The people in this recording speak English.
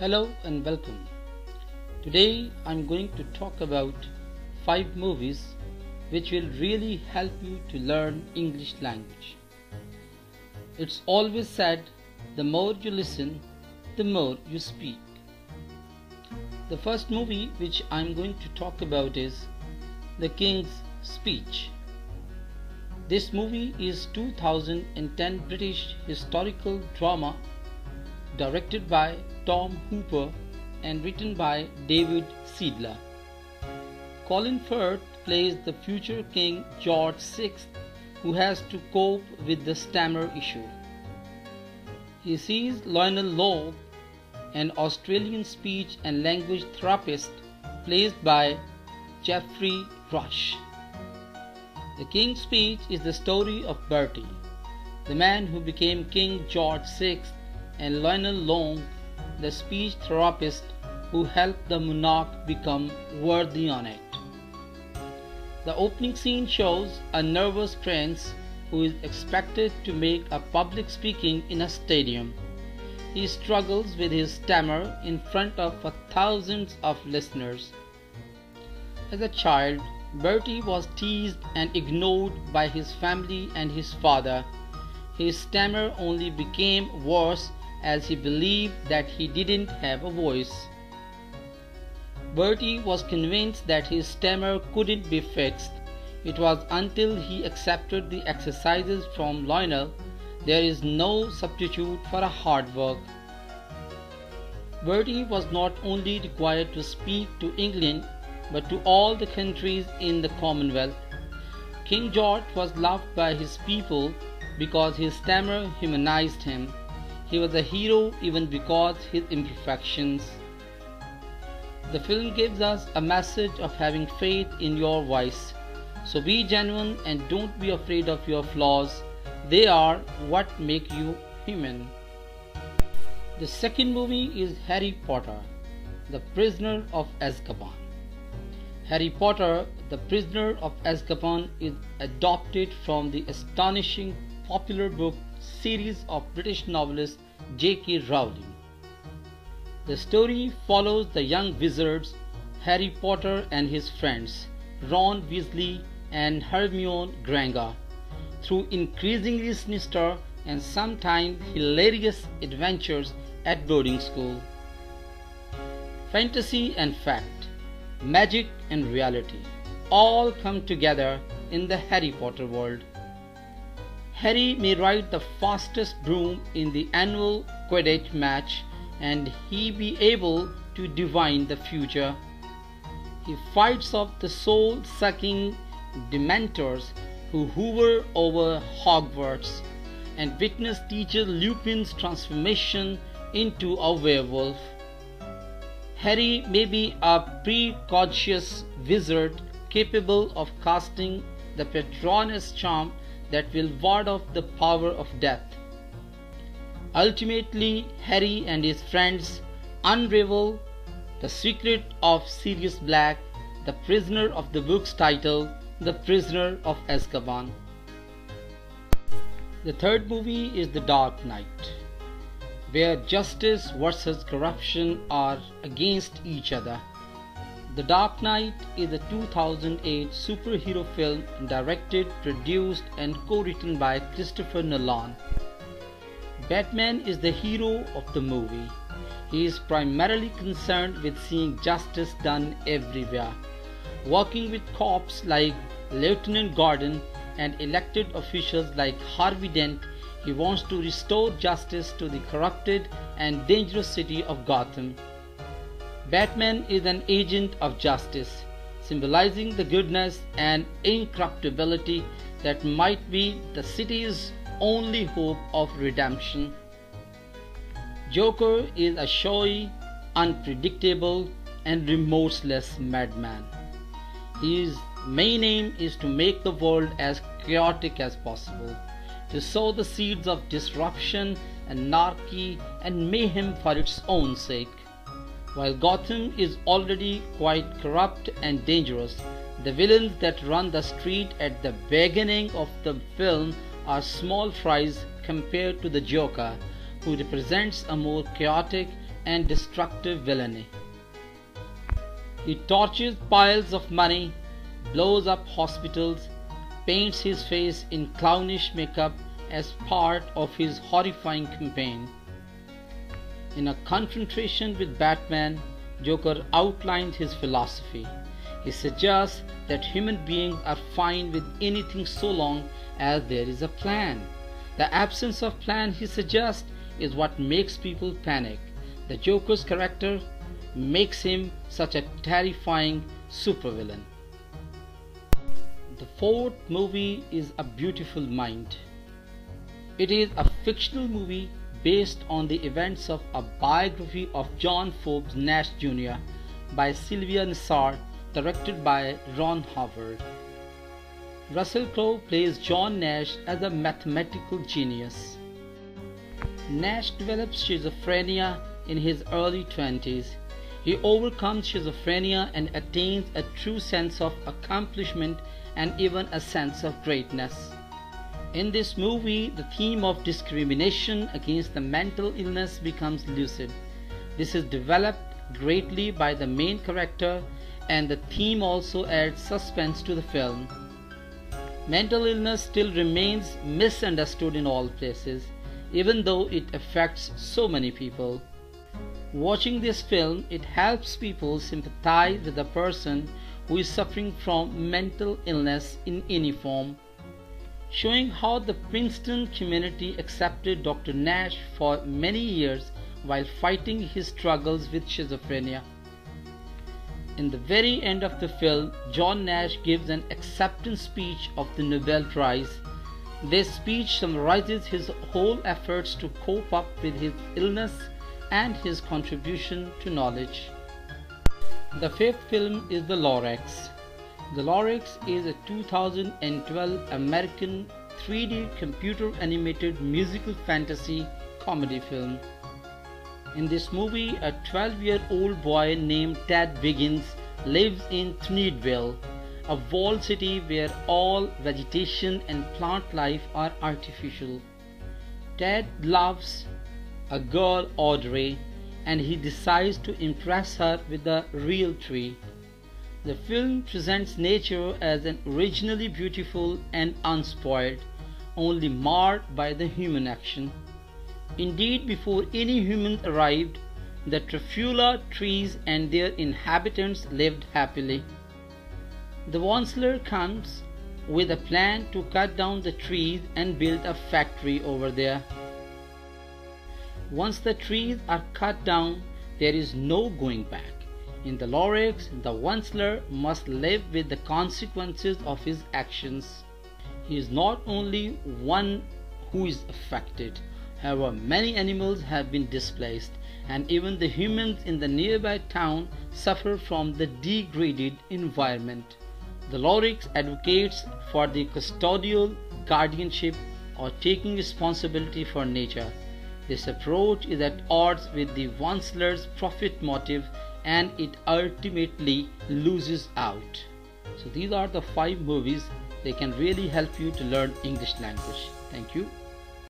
Hello and welcome. Today I'm going to talk about 5 movies which will really help you to learn English language. It's always said, the more you listen, the more you speak. The first movie which I'm going to talk about is The King's Speech. This movie is 2010 British historical drama directed by Tom Hooper and written by David Seidler. Colin Firth plays the future King George VI, who has to cope with the stammer issue. He sees Lionel Long, an Australian speech and language therapist played by Geoffrey Rush. The King's Speech is the story of Bertie, the man who became King George VI, and Lionel Long, the speech therapist who helped the monarch become worthy on it. The opening scene shows a nervous prince who is expected to make a public speaking in a stadium. He struggles with his stammer in front of thousands of listeners. As a child, Bertie was teased and ignored by his family and his father. His stammer only became worse as he believed that he didn't have a voice. Bertie was convinced that his stammer couldn't be fixed. It was until he accepted the exercises from Lionel. There is no substitute for a hard work. Bertie was not only required to speak to England but to all the countries in the Commonwealth. King George was loved by his people because his stammer humanized him. He was a hero even because his imperfections. The film gives us a message of having faith in your voice. So be genuine and don't be afraid of your flaws. They are what make you human. The second movie is Harry Potter, The Prisoner of Azkaban. Harry Potter, The Prisoner of Azkaban is adapted from the astonishing popular book series of British novelist J.K. Rowling. The story follows the young wizards Harry Potter and his friends Ron Weasley and Hermione Granger through increasingly sinister and sometimes hilarious adventures at boarding school. Fantasy and fact, magic and reality all come together in the Harry Potter world. Harry may ride the fastest broom in the annual Quidditch match and he be able to divine the future. He fights off the soul-sucking Dementors who hover over Hogwarts and witness teacher Lupin's transformation into a werewolf. Harry may be a precocious wizard capable of casting the Patronus charm that will ward off the power of death. Ultimately, Harry and his friends unravel the secret of Sirius Black, the prisoner of the book's title, The Prisoner of Azkaban. The third movie is The Dark Knight, where justice versus corruption are against each other. The Dark Knight is a 2008 superhero film directed, produced and co-written by Christopher Nolan. Batman is the hero of the movie. He is primarily concerned with seeing justice done everywhere. Working with cops like Lieutenant Gordon and elected officials like Harvey Dent, he wants to restore justice to the corrupted and dangerous city of Gotham. Batman is an agent of justice, symbolizing the goodness and incorruptibility that might be the city's only hope of redemption. Joker is a showy, unpredictable, and remorseless madman. His main aim is to make the world as chaotic as possible, to sow the seeds of disruption, anarchy, and mayhem for its own sake. While Gotham is already quite corrupt and dangerous, the villains that run the street at the beginning of the film are small fries compared to the Joker, who represents a more chaotic and destructive villainy. He torches piles of money, blows up hospitals, paints his face in clownish makeup as part of his horrifying campaign. In a confrontation with Batman, Joker outlines his philosophy. He suggests that human beings are fine with anything so long as there is a plan. The absence of plan, he suggests, is what makes people panic. The Joker's character makes him such a terrifying supervillain. The fourth movie is A Beautiful Mind. It is a fictional movie based on the events of a biography of John Forbes Nash Jr. by Sylvia Nisar, directed by Ron Howard. Russell Crowe plays John Nash as a mathematical genius. Nash develops schizophrenia in his early 20s. He overcomes schizophrenia and attains a true sense of accomplishment and even a sense of greatness. In this movie, the theme of discrimination against the mental illness becomes lucid. This is developed greatly by the main character, and the theme also adds suspense to the film. Mental illness still remains misunderstood in all places, even though it affects so many people. Watching this film, it helps people sympathize with a person who is suffering from mental illness in any form, showing how the Princeton community accepted Dr. Nash for many years while fighting his struggles with schizophrenia. In the very end of the film, John Nash gives an acceptance speech of the Nobel Prize. This speech summarizes his whole efforts to cope up with his illness and his contribution to knowledge. The fifth film is The Lorax. The Lorax is a 2012 American 3D computer animated musical fantasy comedy film. In this movie, a 12-year-old boy named Ted Wiggins lives in Thneedville, a walled city where all vegetation and plant life are artificial. Ted loves a girl, Audrey, and he decides to impress her with a real tree. The film presents nature as an originally beautiful and unspoiled, only marred by the human action. Indeed, before any humans arrived, the Trufula trees and their inhabitants lived happily. The Wansler comes with a plan to cut down the trees and build a factory over there. Once the trees are cut down, there is no going back. In the Lorax, the Wansler must live with the consequences of his actions. He is not only one who is affected. However, many animals have been displaced, and even the humans in the nearby town suffer from the degraded environment. The Lorax advocates for the custodial guardianship or taking responsibility for nature. This approach is at odds with the Wansler's profit motive, and it ultimately loses out. So these are the 5 movies. They can really help you to learn English language. Thank you.